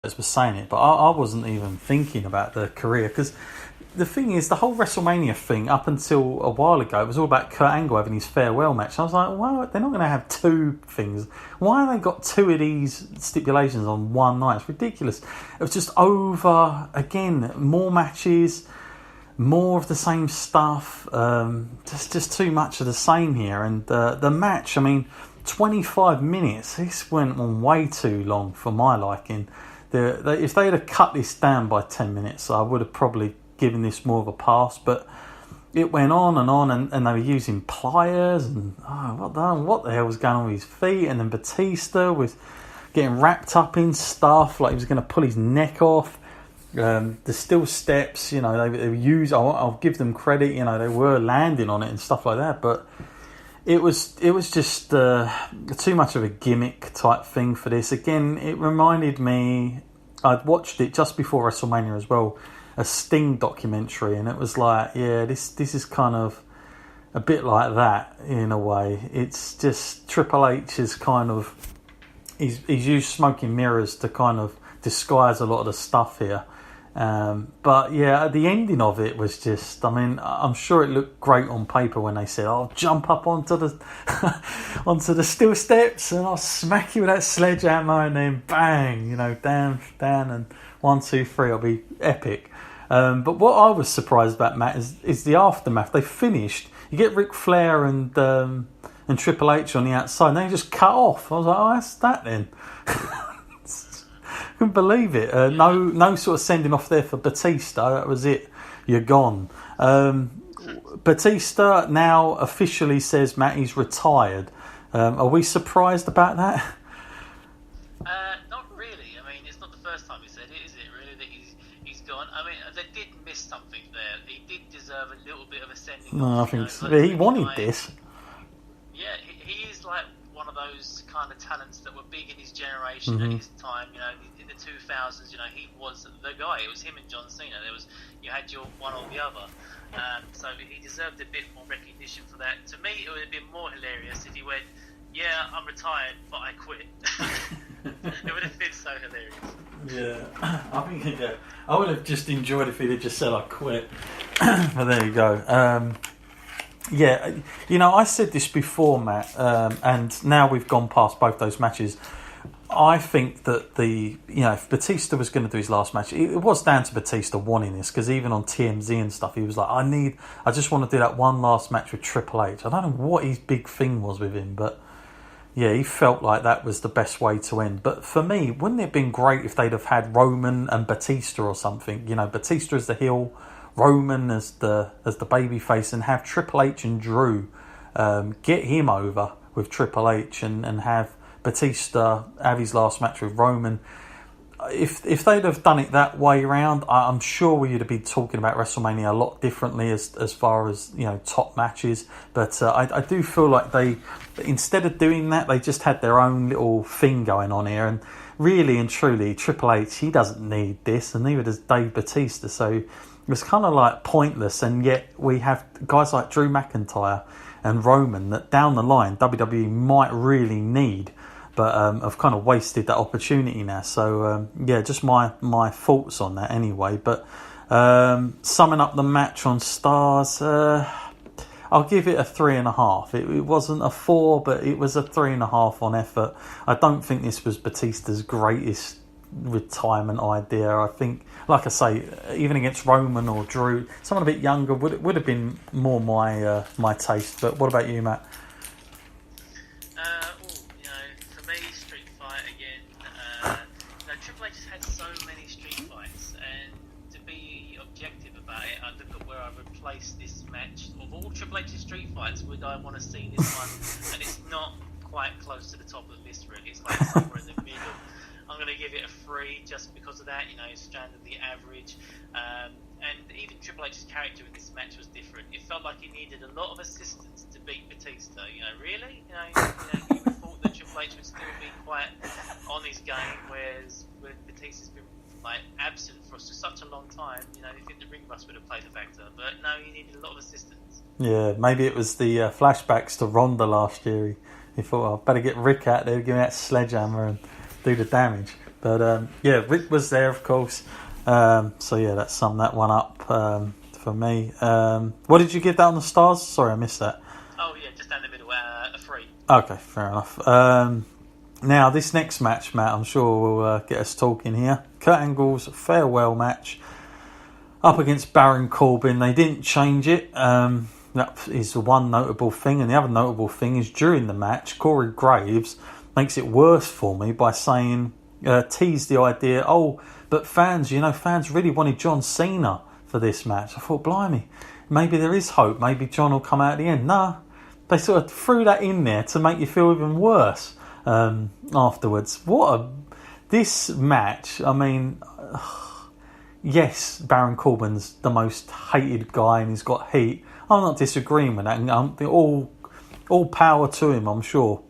was saying it, but I wasn't even thinking about the career, because the thing is, the whole WrestleMania thing up until a while ago, it was all about Kurt Angle having his farewell match. I was like, well, they're not going to have two things. Why have they got two of these stipulations on one night? It's ridiculous. It was just over again, more matches, more of the same stuff. Just too much of the same here. And the match, I mean, 25 minutes. This went on way too long for my liking. If they had cut this down by 10 minutes, I would have probably given this more of a pass. But it went on, and they were using pliers, and what the hell was going on with his feet? And then Batista was getting wrapped up in stuff, like he was going to pull his neck off. The steel steps, they were used. I'll give them credit, they were landing on it and stuff like that, but it was just too much of a gimmick type thing for this. Again, it reminded me, I'd watched it just before WrestleMania as well, a Sting documentary, and it was like, yeah, this is kind of a bit like that in a way. It's just Triple H is kind of, he's used smoke and mirrors to kind of disguise a lot of the stuff here. But yeah, the ending of it was just, I mean, I'm sure it looked great on paper when they said, I'll jump up onto the steel steps and I'll smack you with that sledgehammer, and then bang, down, and 1, 2, 3, it'll be epic. But what I was surprised about, Matt, is the aftermath. They finished, you get Ric Flair and Triple H on the outside, and they just cut off. I was like, oh, that's that then. Couldn't believe it. No sort of sending off there for Batista. That was it. You're gone. Batista now officially says, Matt, he's retired. Are we surprised about that? Not really. I mean, it's not the first time he said it, is it? Really, that he's gone. I mean, they did miss something there. He did deserve a little bit of a sending. No, I think so. He wanted this. Yeah, he is like one of those kind of talents that were big in his generation and his time. In the 2000s, he was the guy. It was him and John Cena. You had your one or the other. So he deserved a bit more recognition for that. To me, it would have been more hilarious if he went, "Yeah, I'm retired, but I quit." It would have been so hilarious. Yeah, I think I would have just enjoyed if he'd have just said, "I quit." But there you go. Yeah, I said this before, Matt, and now we've gone past both those matches. I think that if Batista was going to do his last match, it was down to Batista wanting this, because even on TMZ and stuff, he was like, I just want to do that one last match with Triple H. I don't know what his big thing was with him, but yeah, he felt like that was the best way to end. But for me, wouldn't it have been great if they'd have had Roman and Batista or something? Batista as the heel, Roman as the baby face, and have Triple H and Drew get him over with Triple H, and have Batista have his last match with Roman. If they'd have done it that way around, I'm sure we would have been talking about WrestleMania a lot differently as far as top matches. But I do feel like they, instead of doing that, they just had their own little thing going on here. And really and truly, Triple H, he doesn't need this, and neither does Dave Batista. So it's kind of like pointless. And yet we have guys like Drew McIntyre and Roman that down the line WWE might really need, but have kind of wasted that opportunity now. So just my thoughts on that anyway. But summing up the match on stars, I'll give it a 3.5. It wasn't a 4, but it was a 3.5 on effort. I don't think this was Batista's greatest retirement idea. I think, like I say, even against Roman or Drew, someone a bit younger would have been more my taste. But what about you, Matt? For me, Street Fight again. Triple H has had so many Street Fights, and to be objective about it, I look at where I replaced this match. Of all Triple H's Street Fights, would I want to see this one? And it's not quite close to the top of the list, really. It's like somewhere in the middle. I'm going to give it a 3 just because of that. It's standardly average. And even Triple H's character in this match was different. It felt like he needed a lot of assistance to beat Batista. Really? You would have thought that Triple H would still be quite on his game, whereas when Batista's been absent for such a long time, you think the ring rust would have played a factor. But no, he needed a lot of assistance. Yeah, maybe it was the flashbacks to Ronda last year. He thought, I better get Rick out there, give me that sledgehammer and do the damage. But yeah, Rick was there, of course. So yeah, that summed that one up for me. What did you give that on the stars? Sorry, I missed that. Oh yeah, just down the middle, a 3. Okay, fair enough. Now, this next match, Matt, I'm sure will get us talking here. Kurt Angle's farewell match up against Baron Corbin. They didn't change it. That is the one notable thing. And the other notable thing is during the match, Corey Graves makes it worse for me by saying, teased the idea, but fans really wanted John Cena for this match. I thought, blimey, maybe there is hope. Maybe John will come out at the end. Nah, they sort of threw that in there to make you feel even worse. Afterwards, this match. I mean, yes, Baron Corbin's the most hated guy and he's got heat. I'm not disagreeing with that, and all power to him, I'm sure.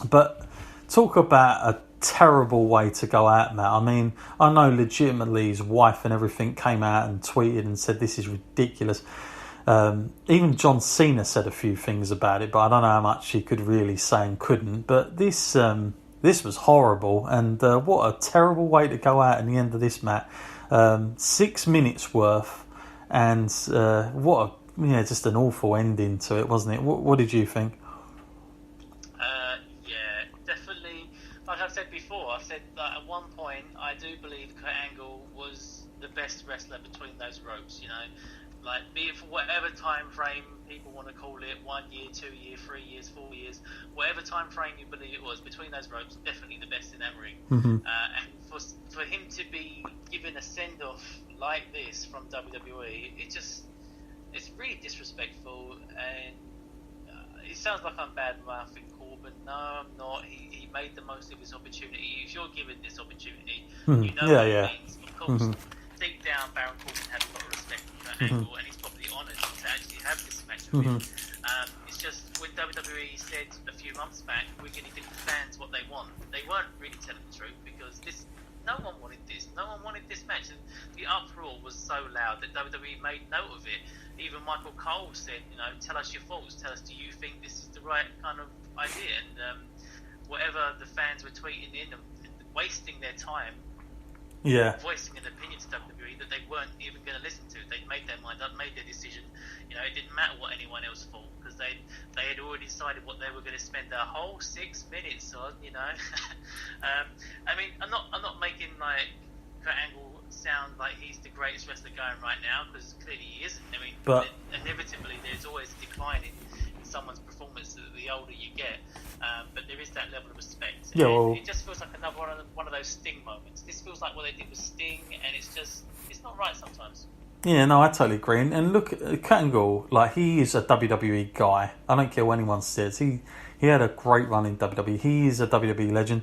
But talk about a terrible way to go out, Matt. I mean, I know legitimately his wife and everything came out and tweeted and said this is ridiculous. Even John Cena said a few things about it, but I don't know how much he could really say and couldn't. But this was horrible, and what a terrible way to go out in the end of this match. 6 minutes worth, and just an awful ending to it, wasn't it? What did you think? Yeah, definitely. Like I've said before, I said that at one point I do believe Kurt Angle was the best wrestler between those ropes. Like, be it for whatever time frame people want to call it, 1 year, 2 year, 3 years, 4 years, whatever time frame you believe it was, between those ropes, definitely the best in that ring. Mm-hmm. And for him to be given a send-off like this from WWE, it's really disrespectful, and it sounds like I'm bad-mouthing Corbin. No, I'm not. He made the most of his opportunity. If you're given this opportunity, you know what it means. Of course, deep down, Baron Corbin has a lot of respect for that angle, and he's probably honoured to actually have this match with him. It's just when WWE said a few months back, we're going to give the fans what they want, they weren't really telling the truth, because no one wanted this. No one wanted this match, and the uproar was so loud that WWE made note of it. Even Michael Cole said, tell us your thoughts. Tell us, do you think this is the right kind of idea? And whatever the fans were tweeting in and wasting their time, voicing an opinion to WWE that they weren't even going to listen to. They'd made their mind up, made their decision. It didn't matter what anyone else thought, because they had already decided what they were going to spend their whole 6 minutes on. I mean, I'm not making like Kurt Angle sound like he's the greatest wrestler going right now, because clearly he isn't. I mean, but inevitably there's always a decline in someone's performance the older you get, but there is that level of respect. Yeah, well, it just feels like another one of those Sting moments. This feels like what they did with Sting, and it's not right sometimes. Yeah, no, I totally agree. And look, Kurt Angle, like, he is a WWE guy. I don't care what anyone says. He had a great run in WWE. He is a WWE legend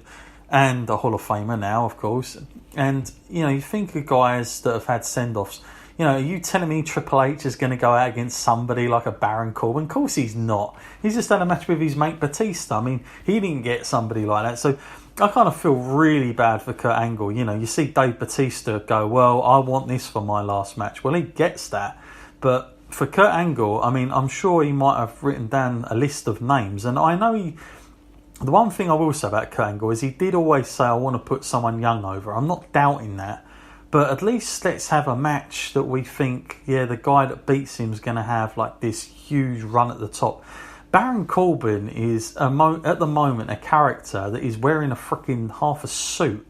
and a Hall of Famer now, of course. And, you think of guys that have had send-offs. Are you telling me Triple H is going to go out against somebody like a Baron Corbin? Of course he's not. He's just had a match with his mate Batista. I mean, he didn't get somebody like that. So I kind of feel really bad for Kurt Angle. You see Dave Batista go, well, I want this for my last match. Well, he gets that. But for Kurt Angle, I mean, I'm sure he might have written down a list of names. And I know the one thing I will say about Kurt Angle is he did always say, I want to put someone young over. I'm not doubting that. But at least let's have a match that we think, the guy that beats him is going to have like this huge run at the top. Baron Corbin is at the moment a character that is wearing a freaking half a suit.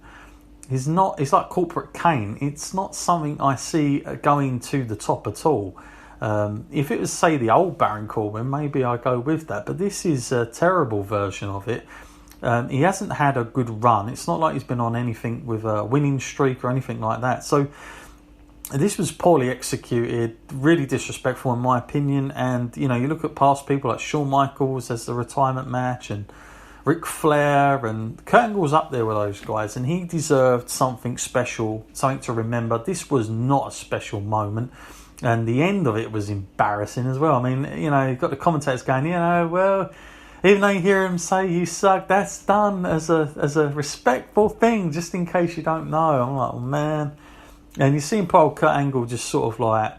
He's like Corporate Kane. It's not something I see going to the top at all. If it was, say, the old Baron Corbin, maybe I go with that. But this is a terrible version of it. He hasn't had a good run. It's not like he's been on anything with a winning streak or anything like that. So this was poorly executed, really disrespectful in my opinion. And, you look at past people like Shawn Michaels as the retirement match and Ric Flair, and Kurt Angle's up there with those guys, and he deserved something special, something to remember. This was not a special moment. And the end of it was embarrassing as well. I mean, you've got the commentators going, well, even though you hear him say you suck, that's done as a respectful thing, just in case you don't know. I'm like, oh, man. And you see poor Kurt Angle just sort of like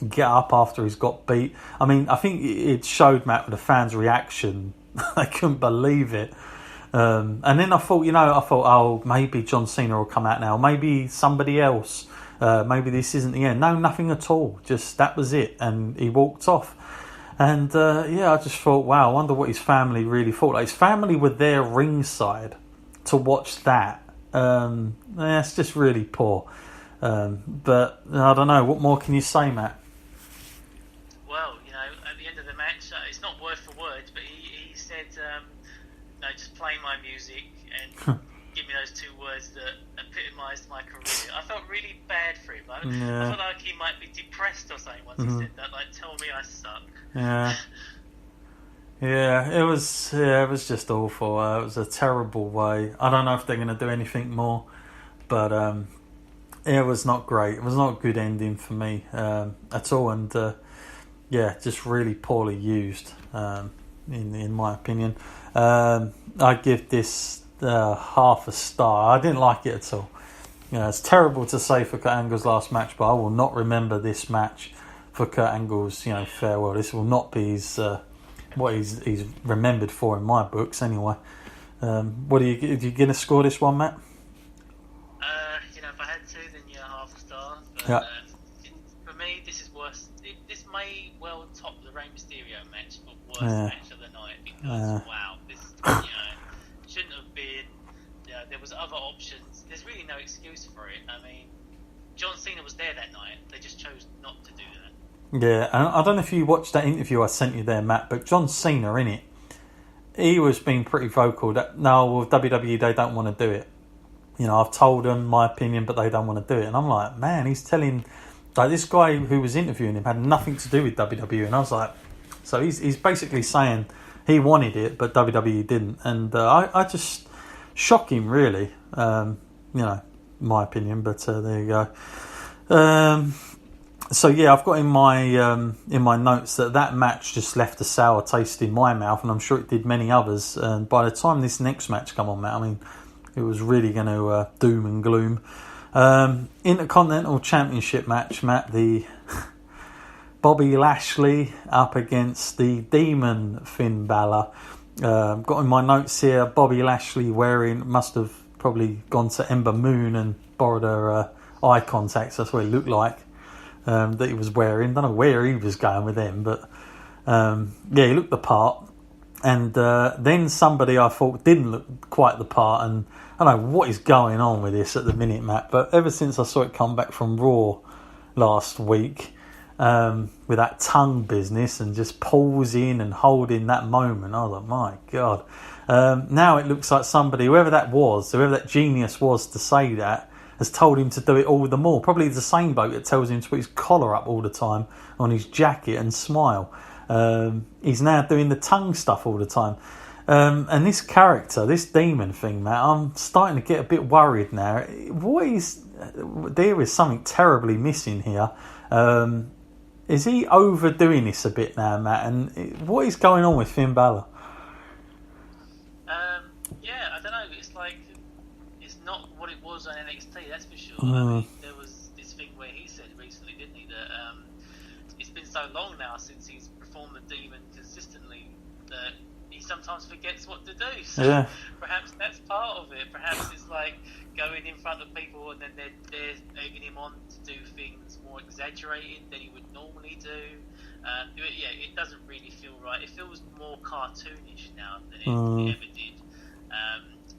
get up after he's got beat. I mean, I think it showed, Matt, with the fans' reaction. They couldn't believe it. And then I thought, oh, maybe John Cena will come out now. Maybe somebody else. Maybe this isn't the end. No, nothing at all. Just that was it. And he walked off. And I just thought, wow, I wonder what his family really thought. Like, his family were there ringside to watch that. It's just really poor. But I don't know. What more can you say, Matt? Well, at the end of the match, it's not word for word, but he said, no, just play my music and give me those 2 words that epitomised my career. I felt really bad for him. I felt like he might be depressed or something once he said that. Like, tell me I suck. Yeah. Yeah, it was just awful. It was a terrible way. I don't know if they're going to do anything more, but it was not great. It was not a good ending for me at all, and just really poorly used, in my opinion. I give this half a star. I didn't like it at all. It's terrible to say for Kurt Angle's last match, but I will not remember this match for Kurt Angle's farewell. This will not be his what he's remembered for in my books anyway. What are you going to score this one, Matt? If I had to, then half a star. But, yeah. For me, this is worse. This may well top the Rey Mysterio match, but worst match of the night, because wow, this shouldn't have been. There was other options. There's really no excuse for it. I mean, John Cena was there that night. They just chose not to do that. Yeah, and I don't know if you watched that interview I sent you there, Matt, but John Cena, in it, he was being pretty vocal that, no, with WWE, they don't want to do it. I've told them my opinion, but they don't want to do it. And I'm like, man, he's telling... Like, this guy who was interviewing him had nothing to do with WWE. And I was like... So he's basically saying he wanted it, but WWE didn't. And I just... shock him, really. My opinion, but there you go. So yeah, I've got in my notes that match just left a sour taste in my mouth, and I'm sure it did many others. And by the time this next match come on, Matt, I mean, it was really going to doom and gloom. Intercontinental Championship match, Matt. The Bobby Lashley up against the Demon Finn Balor. Got in my notes here, Bobby Lashley must have probably gone to Ember Moon and borrowed her eye contacts. That's what it looked like. That he was wearing. Don't know where he was going with them, but he looked the part. And then somebody I thought didn't look quite the part, and I don't know what is going on with this at the minute, Matt, but ever since I saw it come back from Raw last week, with that tongue business and just pausing and holding that moment, I was like, my God. Now it looks like somebody, whoever that genius was to say that, has told him to do it all the more. Probably the same bloke that tells him to put his collar up all the time on his jacket and smile. He's now doing the tongue stuff all the time. And this character, this demon thing, Matt, I'm starting to get a bit worried now. There is something terribly missing here. Is he overdoing this a bit now, Matt? And what is going on with Finn Balor? I don't know. It's like, it's not what it was on NXT, that's for sure. I mean, there was this thing where he said recently, didn't he, that it's been so long now since he's performed the demon consistently that he sometimes forgets what to do. So perhaps that's part of it. Perhaps it's like going in front of people and then they're egging him on to do things more exaggerated than he would normally do. It doesn't really feel right. It feels more cartoonish now than it ever did.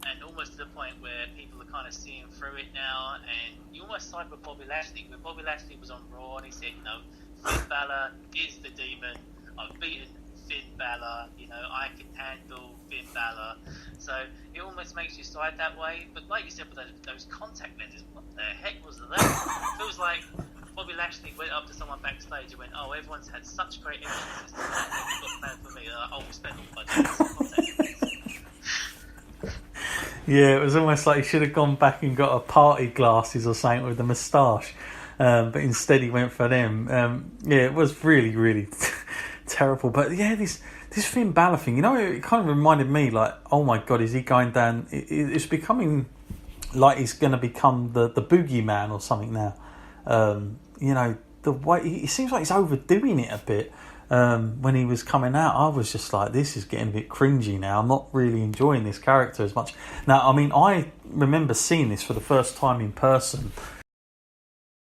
And almost to the point where people are kind of seeing through it now, and you almost side with Bobby Lashley. When Bobby Lashley was on Raw and he said, no, Finn Balor is the demon, I've beaten Finn Balor, I can handle Finn Balor. So it almost makes you side that way. But like you said, with those contact lenses, what the heck was that? It feels like Bobby Lashley went up to someone backstage and went, oh, everyone's had such great entrances tonight, what you've got planned for me? We spent all the budget on contact lenses. Yeah, it was almost like he should have gone back and got a party glasses or something with a moustache, but instead he went for them. It was really, really terrible. But yeah, this Finn Balor thing, it kind of reminded me, like, oh my God, is he going down? It's becoming like he's going to become the boogeyman or something now. The way it seems like he's overdoing it a bit. when he was coming out, I was just like, this is getting a bit cringy now. I'm not really enjoying this character as much. Now, I mean, I remember seeing this for the first time in person